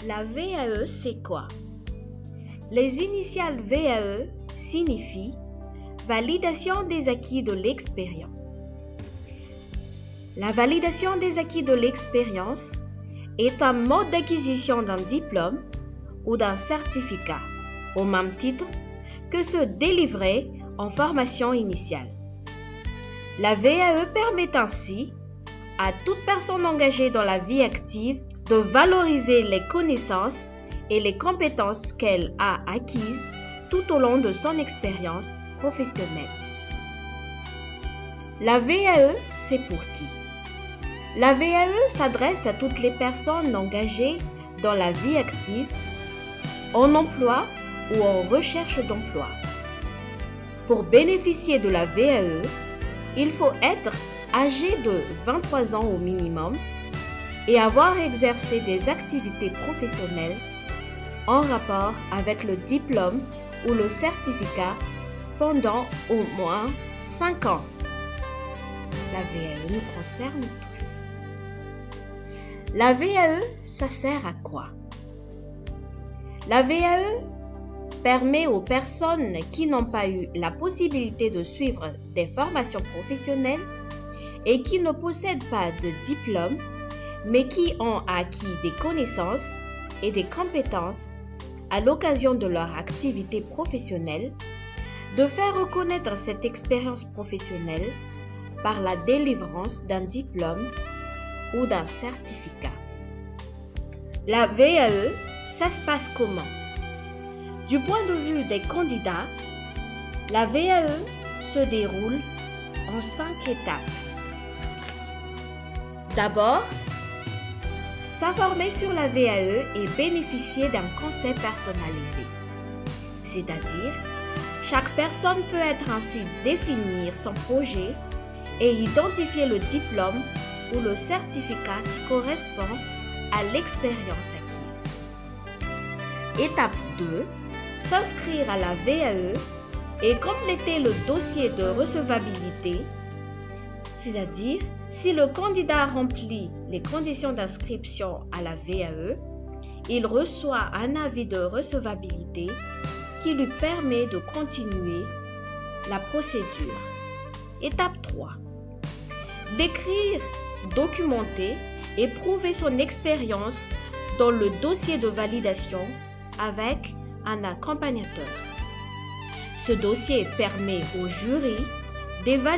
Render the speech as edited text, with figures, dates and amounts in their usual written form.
La VAE, c'est quoi? Les initiales VAE signifient validation des acquis de l'expérience. La validation des acquis de l'expérience est un mode d'acquisition d'un diplôme ou d'un certificat, au même titre que ceux délivrés en formation initiale. La VAE permet ainsi à toute personne engagée dans la vie active de valoriser les connaissances et les compétences qu'elle a acquises tout au long de son expérience professionnelle. La VAE, c'est pour qui? La VAE s'adresse à toutes les personnes engagées dans la vie active, en emploi ou en recherche d'emploi. Pour bénéficier de la VAE, il faut être âgé de 23 ans au minimum et avoir exercé des activités professionnelles en rapport avec le diplôme ou le certificat pendant au moins 5 ans. La VAE nous concerne tous. La VAE, ça sert à quoi? La VAE permet aux personnes qui n'ont pas eu la possibilité de suivre des formations professionnelles et qui ne possèdent pas de diplôme, mais qui ont acquis des connaissances et des compétences à l'occasion de leur activité professionnelle, de faire reconnaître cette expérience professionnelle par la délivrance d'un diplôme ou d'un certificat. La VAE, ça se passe comment? Du point de vue des candidats, la VAE se déroule en 5 étapes. D'abord, s'informer sur la VAE et bénéficier d'un conseil personnalisé. C'est-à-dire, chaque personne peut ainsi définir son projet et identifier le diplôme ou le certificat qui correspond à l'expérience acquise. Étape 2, s'inscrire à la VAE et compléter le dossier de recevabilité, c'est-à-dire si le candidat remplit les conditions d'inscription à la VAE, il reçoit un avis de recevabilité qui lui permet de continuer la procédure. Étape 3. Décrire, documenter et prouver son expérience dans le dossier de validation avec un accompagnateur. Ce dossier permet au jury d'évaluer